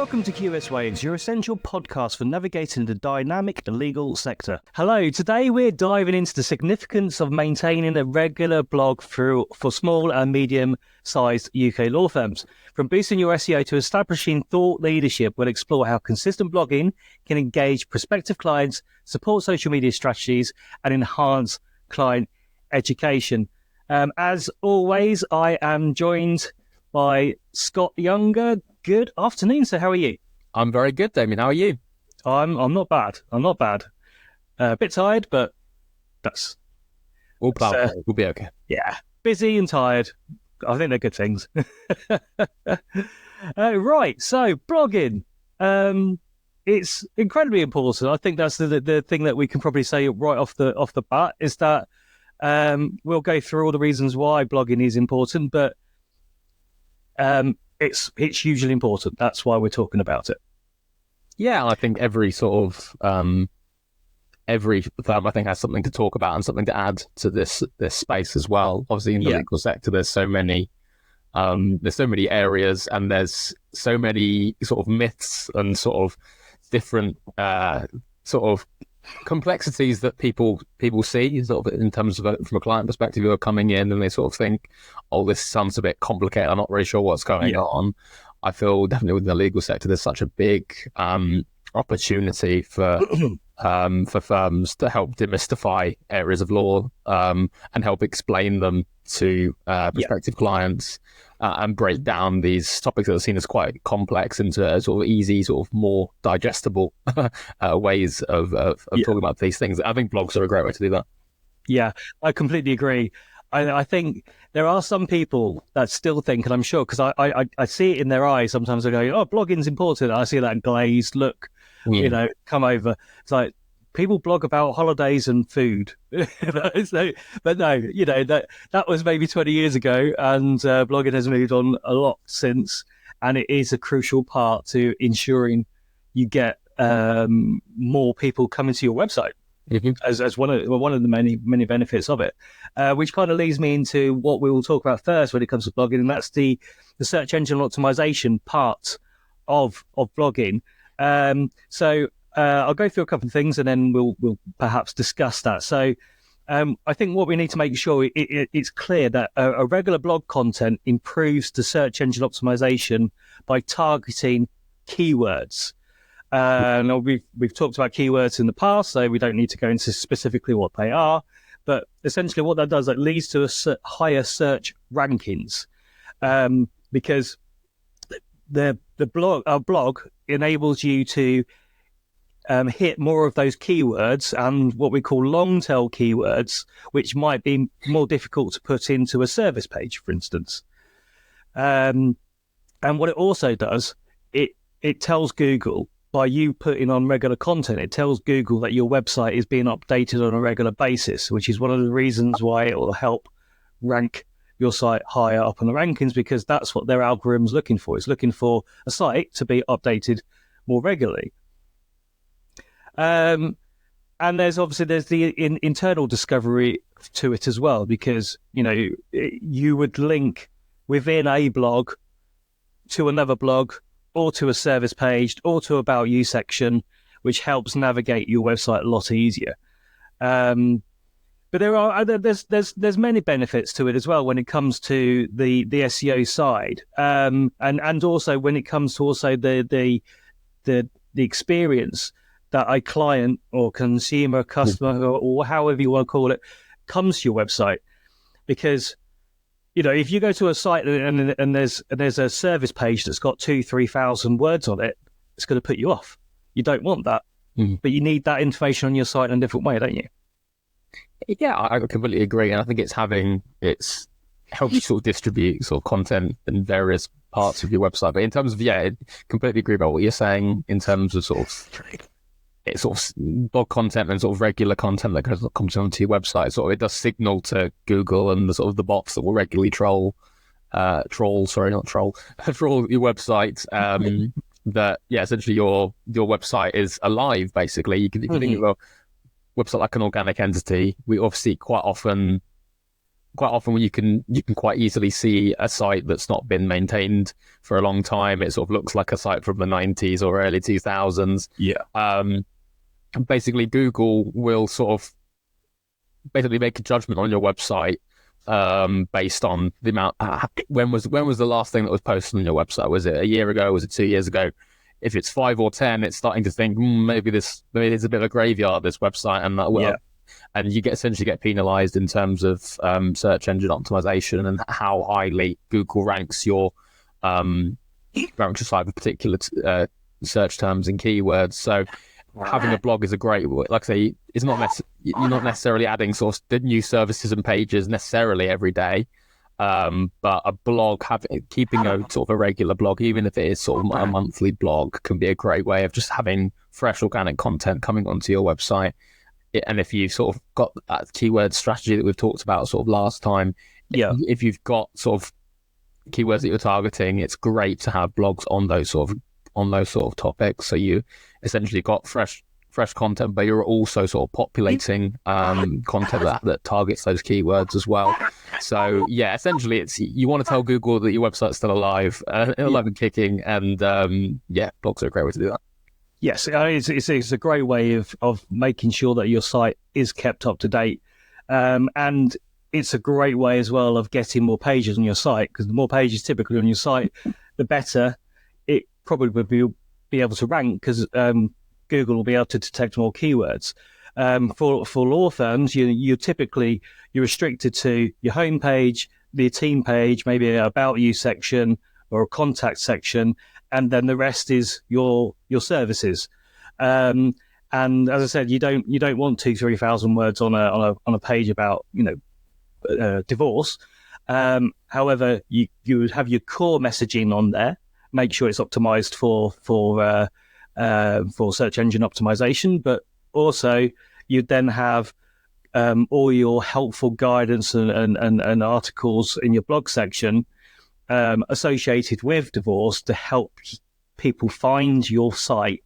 Welcome to QS Waves, your essential podcast for navigating the dynamic legal sector. Hello, today we're diving into the significance of maintaining a regular blog for small and medium-sized UK law firms. From boosting your SEO to establishing thought leadership, we'll explore how consistent blogging can engage prospective clients, support social media strategies, and enhance client education. As always, I am joined by Scott Younger. Good afternoon, sir. How are you? I'm very good, Damien. How are you? I'm not bad. A bit tired, but that's we'll be okay. Yeah, busy and tired. I think they're good things. Right. So blogging, it's incredibly important. I think that's the thing that we can probably say right off the bat is that we'll go through all the reasons why blogging is important, but it's hugely important. That's why we're talking about it. Yeah, I think every sort of every firm I think has something to talk about and something to add to this space as well. Obviously, in the legal sector, there's so many areas, and there's so many sort of myths and sort of different sort of complexities that people see sort of in terms of from a client perspective who are coming in and they sort of think, oh, this sounds a bit complicated, I'm not really sure what's going on. I feel definitely within the legal sector there's such a big opportunity for firms to help demystify areas of law and help explain them to prospective clients and break down these topics that are seen as quite complex into sort of easy, sort of more digestible ways of talking about these things. I think blogs are a great way to do that. Yeah, I completely agree. I think there are some people that still think, and I'm sure, because I see it in their eyes sometimes, I go, oh, blogging's important. I see that glazed look, come over. It's like, people blog about holidays and food. But no, that was maybe 20 years ago, and blogging has moved on a lot since, and it is a crucial part to ensuring you get more people coming to your website. Mm-hmm. As one of the many benefits of it, which kind of leads me into what we will talk about first when it comes to blogging, and that's the search engine optimization part of blogging. So I'll go through a couple of things and then we'll perhaps discuss that. So I think what we need to make sure it's clear that a regular blog content improves the search engine optimization by targeting keywords. Now we've talked about keywords in the past, so we don't need to go into specifically what they are. But essentially, what that does, it leads to higher search rankings, because our blog enables you to hit more of those keywords and what we call long tail keywords, which might be more difficult to put into a service page, for instance. And what it also does, it tells Google, by you putting on regular content, it tells Google that your website is being updated on a regular basis, which is one of the reasons why it will help rank your site higher up on the rankings, because that's what their algorithm's looking for. It's looking for a site to be updated more regularly. And there's the internal discovery to it as well, because, you would link within a blog to another blog or to a service page or to About You section, which helps navigate your website a lot easier. But there's many benefits to it as well when it comes to the SEO side, and also when it comes to also the experience that a client or consumer, customer, or however you want to call it, comes to your website. Because, if you go to a site and there's a service page that's got 2,000-3,000 words on it, it's going to put you off. You don't want that, but you need that information on your site in a different way, don't you? Yeah, I completely agree, and I think it's helps you sort of distribute sort of content in various parts of your website. But in terms of I completely agree about what you're saying in terms of sort of blog content and sort of regular content that comes onto your website. Sort of it does signal to Google and the sort of the bots that will regularly troll your website. That essentially your website is alive. Basically, you can think of a website like an organic entity. We obviously quite often quite often when you can quite easily see a site that's not been maintained for a long time. It sort of looks like a site from the 90s or early 2000s. Basically Google will sort of basically make a judgment on your website based on the amount. When was the last thing that was posted on your website? Was it a year ago? Was it 2 years ago? If it's 5 or 10, it's starting to think maybe it's a bit of a graveyard, this website, and that will. And you essentially get penalized in terms of search engine optimization and how highly Google ranks your site with particular search terms and keywords. So having a blog is a great, like I say, it's not you're not necessarily adding sort of new services and pages necessarily every day, but a blog, keeping a sort of a regular blog, even if it is sort of a monthly blog, can be a great way of just having fresh organic content coming onto your website. And if you've sort of got that keyword strategy that we've talked about sort of last time, if you've got sort of keywords that you're targeting, it's great to have blogs on those sort of topics. So you essentially got fresh content, but you're also sort of populating content that targets those keywords as well. So essentially it's, you want to tell Google that your website's still alive, alive and kicking, and blogs are a great way to do that. Yes, it's a great way of making sure that your site is kept up to date, and it's a great way as well of getting more pages on your site, because the more pages typically on your site, the better it probably will be able to rank, because Google will be able to detect more keywords. For law firms, you're restricted to your homepage, the team page, maybe an about you section or a contact section, and then the rest is your services. And as I said, you don't want 2,000-3,000 words on a page about divorce. However, you would have your core messaging on there. Make sure it's optimized for search engine optimization, but also you'd then have all your helpful guidance and articles in your blog section associated with divorce to help people find your site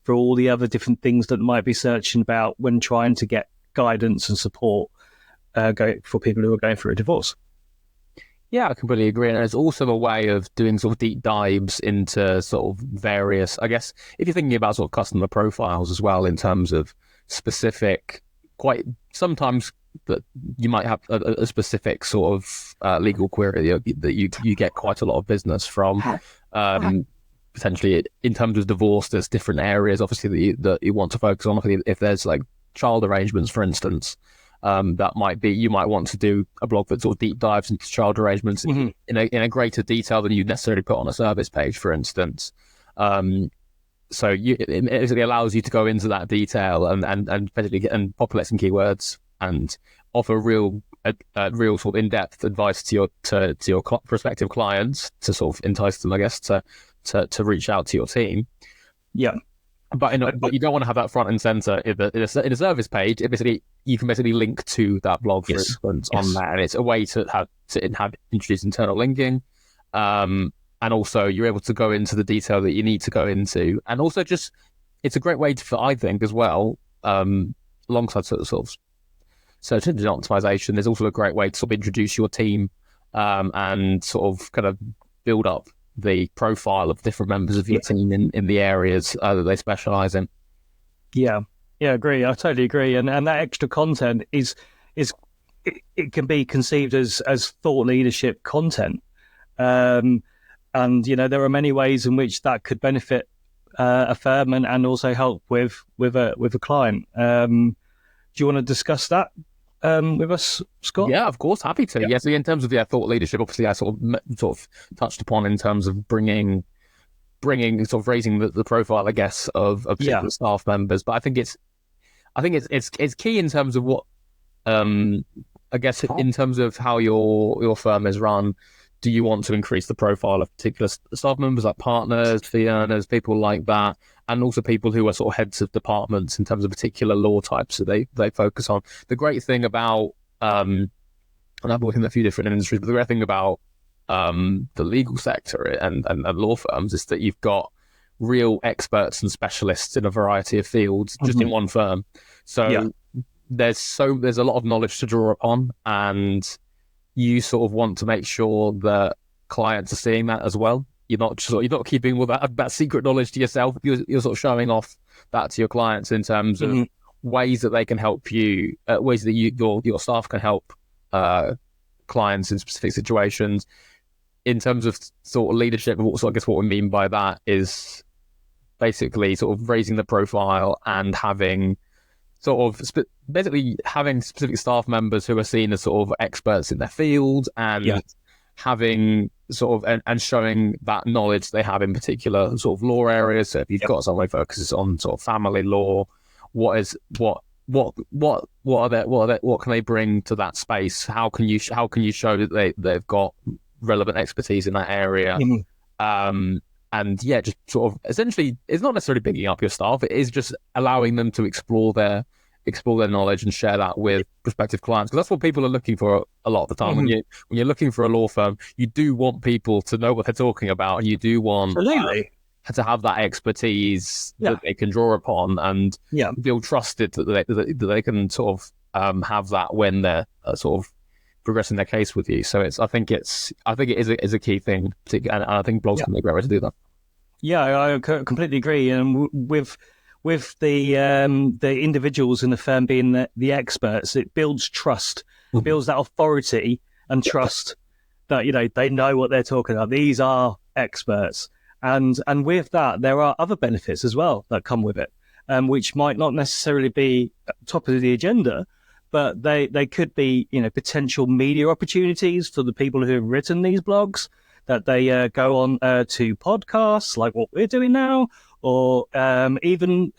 for all the other different things that might be searching about when trying to get guidance and support for people who are going through a divorce. Yeah, I completely agree. And there's also a way of doing sort of deep dives into sort of various, I guess, if you're thinking about sort of customer profiles as well, in terms of specific, quite sometimes that you might have a specific sort of legal query that you get quite a lot of business from. Potentially, in terms of divorce, there's different areas, obviously, that you want to focus on. If there's like child arrangements, for instance, that might be, you might want to do a blog that sort of deep dives into child arrangements in a greater detail than you'd necessarily put on a service page, for instance. So it basically allows you to go into that detail and basically and populate some keywords and offer real sort of in-depth advice to your prospective clients to sort of entice them, I guess, to reach out to your team. Yeah. But you don't want to have that front and center in a service page. You can basically link to that blog, for instance, on that, and it's a way to have introduce internal linking, and also you're able to go into the detail that you need to go into, and also just it's a great way to, I think, as well, alongside sort of search engine optimization. There's also a great way to sort of introduce your team, and sort of kind of build up the profile of different members of your team in the areas that they specialize in. Yeah, agree. I totally agree. And that extra content it can be conceived as thought leadership content. And there are many ways in which that could benefit a firm and also help with a client. Do you want to discuss that with us, Scott? Yeah, of course, happy to. Yeah. So in terms of thought leadership, obviously I sort of touched upon in terms of bringing sort of raising the profile, I guess, of particular staff members. But I think it's key in terms of what I guess in terms of how your firm is run. Do you want to increase the profile of particular staff members, like partners, fee earners, people like that, and also people who are sort of heads of departments in terms of particular law types that they focus on? The great thing about, and I've worked in a few different industries, but the great thing about the legal sector and law firms is that you've got real experts and specialists in a variety of fields just in one firm. So there's a lot of knowledge to draw upon, and you sort of want to make sure that clients are seeing that as well. You're not keeping all that secret knowledge to yourself. You're sort of showing off that to your clients in terms of ways that they can help you, ways that your staff can help clients in specific situations. In terms of sort of leadership, so I guess what we mean by that is basically sort of raising the profile and having sort of basically having specific staff members who are seen as sort of experts in their field, and having sort of and showing that knowledge they have in particular sort of law areas. So if you've got someone who focuses on sort of family law, what can they bring to that space? How can you show that they've got relevant expertise in that area? And just sort of essentially, it's not necessarily picking up your staff. It is just allowing them to explore their knowledge and share that with prospective clients, because that's what people are looking for a lot of the time. When you're looking for a law firm, you do want people to know what they're talking about, and you do want to have that expertise that they can draw upon and feel trusted that they can sort of have that when they're sort of progressing their case with you. So I think it is a key thing, and I think blogs can be a great way to do that. Yeah, I completely agree. And with the individuals in the firm being the experts, it builds trust, builds that authority and trust that they know what they're talking about. These are experts, and with that, there are other benefits as well that come with it, which might not necessarily be top of the agenda, but they could be potential media opportunities for the people who have written these blogs, that they go on to podcasts like what we're doing now, or even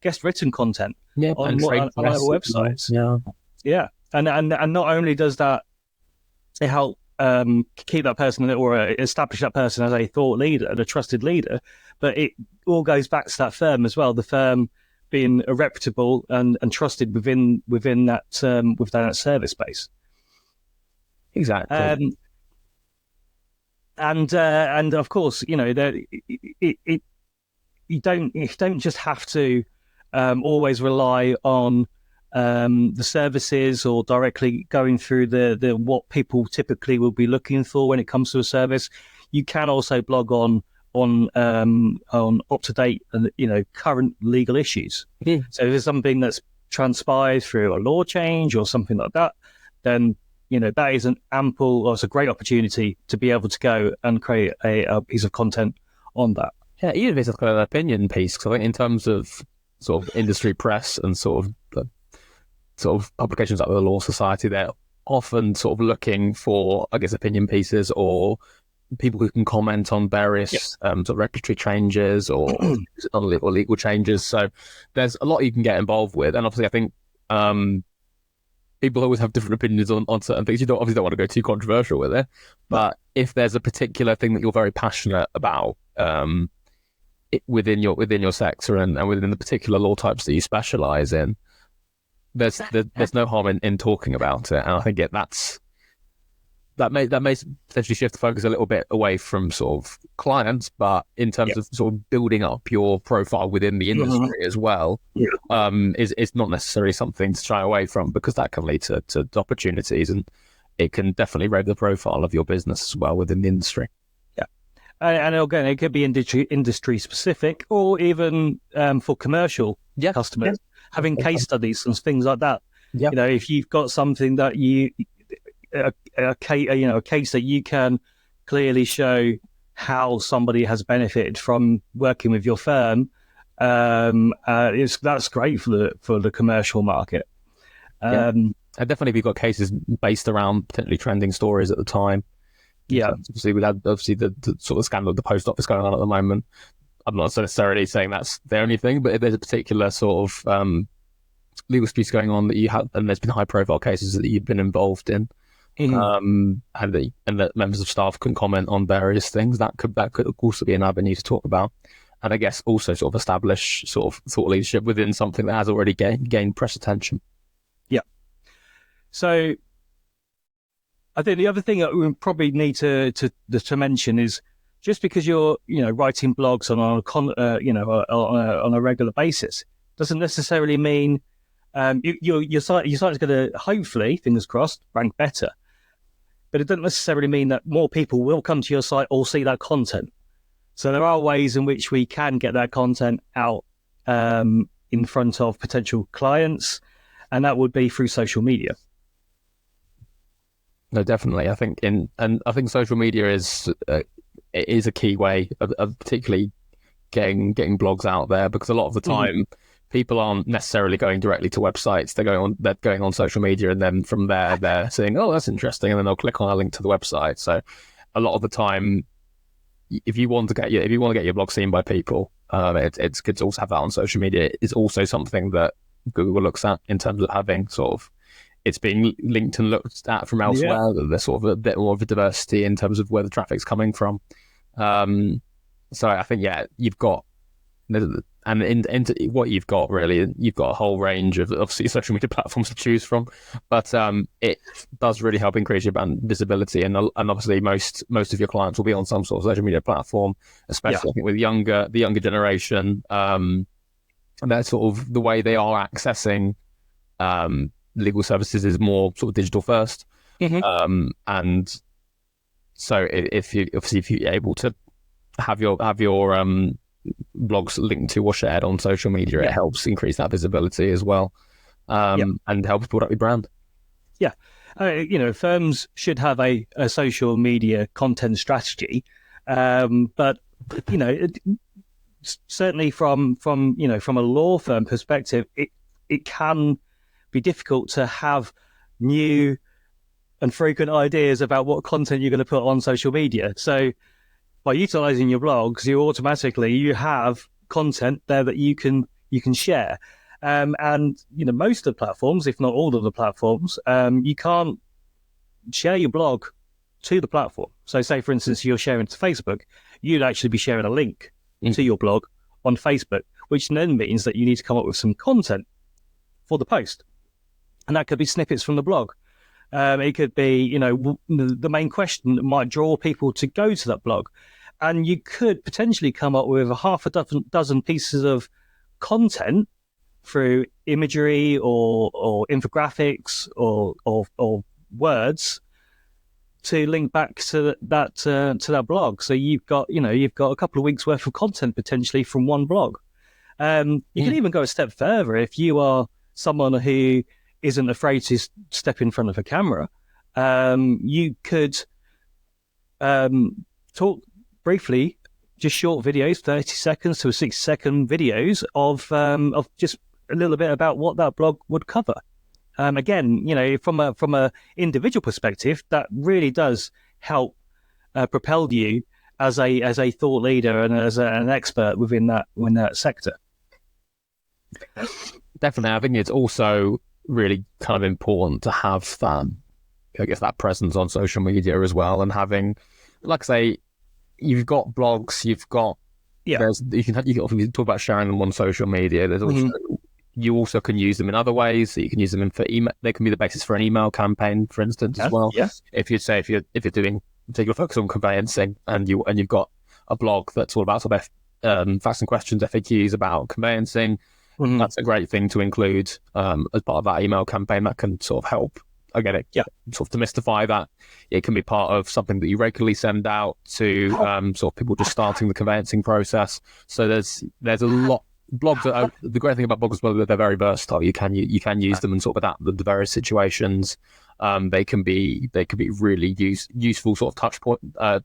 guest written content on our websites. And not only does that help keep that person or establish that person as a thought leader and a trusted leader, but it all goes back to that firm as well. The firm being reputable and trusted within that service space. Exactly. And of course, you don't just have to always rely on the services or directly going through the what people typically will be looking for when it comes to a service. You can also blog on up to date and current legal issues. So if there's something that's transpired through a law change or something like that, then that is it's a great opportunity to be able to go and create a piece of content on that. Yeah, even if it's like an opinion piece, because I think in terms of sort of industry press and sort of publications like the Law Society, they're often sort of looking for, I guess, opinion pieces or people who can comment on various sort of regulatory changes or legal changes. So there's a lot you can get involved with, and obviously I think people always have different opinions on certain things. You obviously don't want to go too controversial with it, but if there's a particular thing that you're very passionate about within your sector and within the particular law types that you specialize in, there's no harm in talking about it. And I think that may potentially shift the focus a little bit away from sort of clients, but in terms of sort of building up your profile within the industry as well, is not necessarily something to shy away from, because that can lead to opportunities, and it can definitely raise the profile of your business as well within the industry. Yeah, and again, it could be industry specific, or even for commercial customers, having case studies and things like that. If you've got something that a case that you can clearly show how somebody has benefited from working with your firm, that's great for the commercial market. And definitely, if you've got cases based around potentially trending stories at the time. Obviously we had the sort of scandal at the post office going on at the moment. I'm not necessarily saying that's the only thing, but if there's a particular sort of legal dispute going on that you have, and there's been high profile cases that you've been involved in, and that members of staff can comment on various things, that could also be an avenue to talk about, and I guess also sort of establish sort of thought leadership within something that has already gained press attention. So I think the other thing that we probably need to mention is, just because you're writing blogs on a regular basis doesn't necessarily mean your site is going to, hopefully, fingers crossed, rank better. but it doesn't necessarily mean that more people will come to your site or see that content. So there are ways in which we can get that content out in front of potential clients, and that would be through social media. No, definitely. I think I think social media is a key way of particularly getting blogs out there, because a lot of the time people aren't necessarily going directly to websites. They're going on social media, and then from there they're saying, "Oh, that's interesting," and then they'll click on a link to the website. So a lot of the time, if you want to get your blog seen by people, it's good to also have that on social media. It's also something that Google looks at in terms of having sort of it's being linked and looked at from elsewhere. Yeah. There's sort of a bit more of a diversity in terms of where the traffic's coming from. So I think, you've got, and into what you've got really, you've got a whole range of obviously social media platforms to choose from, but it does really help increase your brand visibility. And obviously most of your clients will be on some sort of social media platform, especially I think with the younger generation. And that's sort of the way they are accessing legal services is more sort of digital first. And so if you're able to have your blogs linked to or shared on social media, it helps increase that visibility as well, and helps build up your brand. Firms should have a social media content strategy, but certainly from a law firm perspective, it can be difficult to have new and frequent ideas about what content you're going to put on social media. So by utilizing your blogs, you have content there that you can share. And most of the platforms, if not all of the platforms, you can't share your blog to the platform. So say, for instance, you're sharing to Facebook, you'd actually be sharing a link to your blog on Facebook, which then means that you need to come up with some content for the post. And that could be snippets from the blog. It could be, the main question that might draw people to go to that blog. And you could potentially come up with a half a dozen pieces of content through imagery or infographics or words to link back to that blog. So you've got a couple of weeks worth of content potentially from one blog. You can even go a step further if you are someone who isn't afraid to step in front of a camera. You could talk briefly, just short videos, 30 seconds to 60-second videos of just a little bit about what that blog would cover. Again, from a individual perspective, that really does help propel you as a thought leader and as an expert within that sector. Definitely, I think it's also really kind of important to have that presence on social media as well, and having, like I say, you've got blogs, you can talk about sharing them on social media. There's also you also can use them in other ways. So you can use them for email. They can be the basis for an email campaign, for instance, as well. If you're doing particular focus on conveyancing, and you've got a blog that's all about sort of facts and questions, FAQs about conveyancing, that's a great thing to include as part of that email campaign. That can sort of help. Again, sort of demystify that. It can be part of something that you regularly send out to sort of people just starting the conveyancing process. So there's a lot. Blogs the great thing about blogs as well, that they're very versatile. You can use them and sort of adapt the various situations. They can be really useful sort of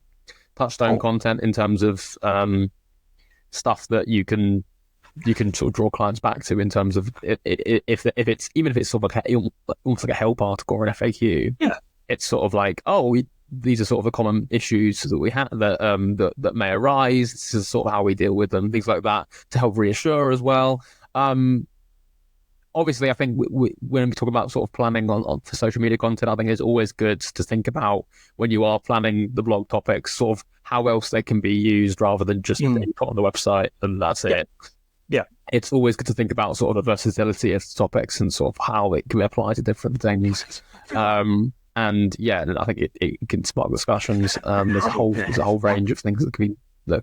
touchstone content in terms of stuff that you can sort of draw clients back to in terms of if it's sort of like almost like a help article or an FAQ. It's sort of like, these are sort of the common issues that we have that may arise. This is sort of how we deal with them, things like that, to help reassure as well. Obviously, I think when we talk about sort of planning on for social media content, I think it's always good to think about, when you are planning the blog topics, sort of how else they can be used rather than just being put on the website and that's it. It's always good to think about sort of the versatility of topics and sort of how it can be applied to different things. And I think it can spark discussions. There's a whole range of things that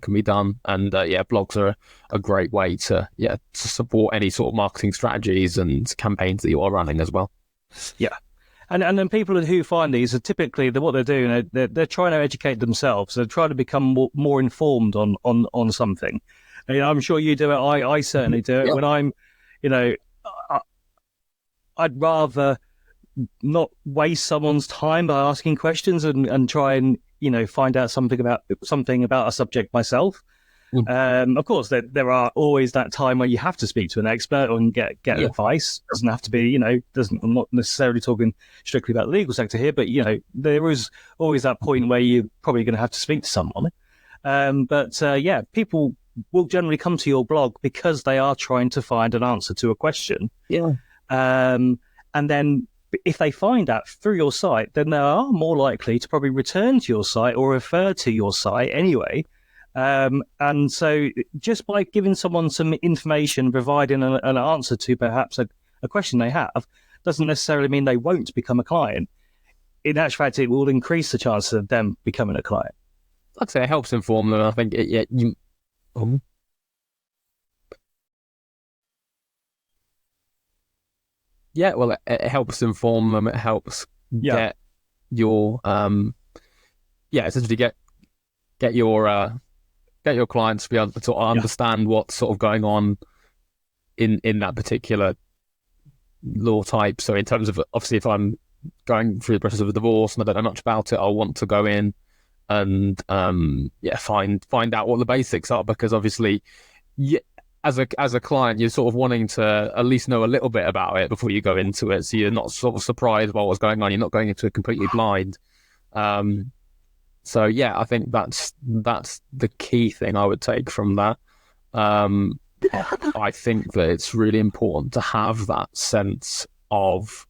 can be done. And blogs are a great way to support any sort of marketing strategies and campaigns that you are running as well. And then people who find these are typically what they're doing. They're trying to educate themselves. They're trying to become more informed on something. And, I'm sure you do it. I certainly do it. When I'm, I'd rather not waste someone's time by asking questions and try and find out something about a subject myself. Of course, there are always that time where you have to speak to an expert and get advice. It doesn't have to be, I'm not necessarily talking strictly about the legal sector here, but, there is always that point where you're probably going to have to speak to someone. People will generally come to your blog because they are trying to find an answer to a question. Yeah. And then if they find that through your site, then they are more likely to probably return to your site or refer to your site anyway. And so just by giving someone some information, providing an answer to perhaps a question they have, doesn't necessarily mean they won't become a client. In actual fact, it will increase the chances of them becoming a client. Like I say, it helps inform them. I think it helps inform them. It helps get your essentially get your clients to be able to sort of understand what's sort of going on in that particular law type. So in terms of, obviously, if I'm going through the process of a divorce and I don't know much about it, I'll want to go in and find out what the basics are, because obviously as a client, you're sort of wanting to at least know a little bit about it before you go into it, so you're not sort of surprised by what's going on. You're not going into it completely blind. So yeah, I think that's the key thing I would take from that. I think that it's really important to have that sense of,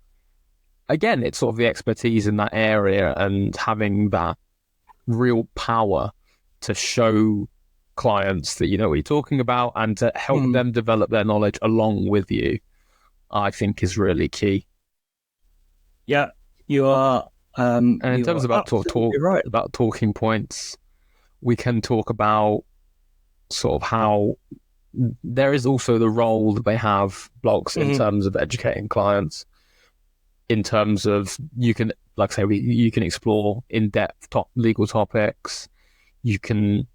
again, it's sort of the expertise in that area and having that real power to show clients that you know what you're talking about and to help them develop their knowledge along with you, I think is really key. Yeah, you are. And in terms of about right. about talking points, we can talk about sort of how there is also the role that they have, blogs, in terms of educating clients. In terms of, you can, like I say, you can explore in-depth legal topics. You can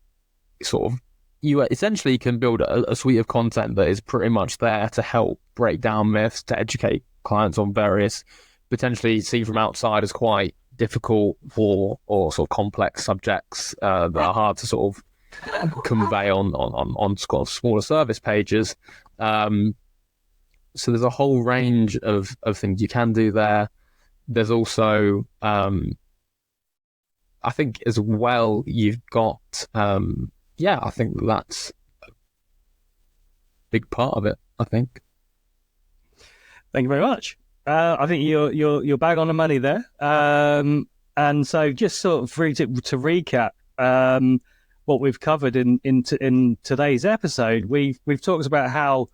you essentially can build a suite of content that is pretty much there to help break down myths, to educate clients on various, potentially seen from outside as quite difficult or sort of complex subjects that are hard to sort of convey on smaller service pages. So there's a whole range of things you can do there. There's also, I think as well, you've got, I think that's a big part of it, I think. Thank you very much. I think you're bang on the money there. And so just sort of to recap what we've covered in today's episode, we've talked about how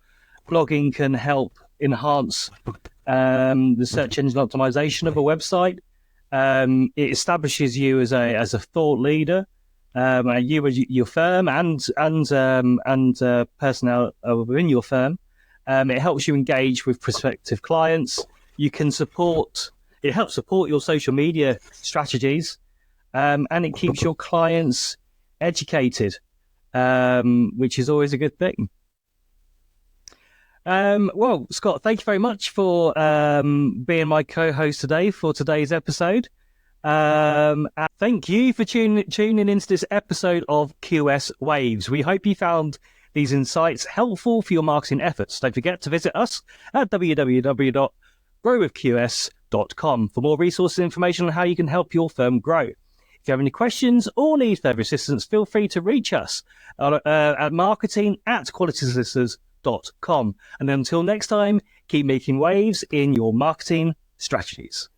blogging can help enhance the search engine optimization of a website. It establishes you as a thought leader, you as your firm and personnel within your firm. It helps you engage with prospective clients. It helps support your social media strategies, and it keeps your clients educated, which is always a good thing. Well, Scott, thank you very much for being my co-host today for today's episode. And thank you for tuning into this episode of QS Waves. We hope you found these insights helpful for your marketing efforts. Don't forget to visit us at www.growwithqs.com for more resources and information on how you can help your firm grow. If you have any questions or need further assistance, feel free to reach us at marketing@qualitysolicitors.com. And until next time, keep making waves in your marketing strategies.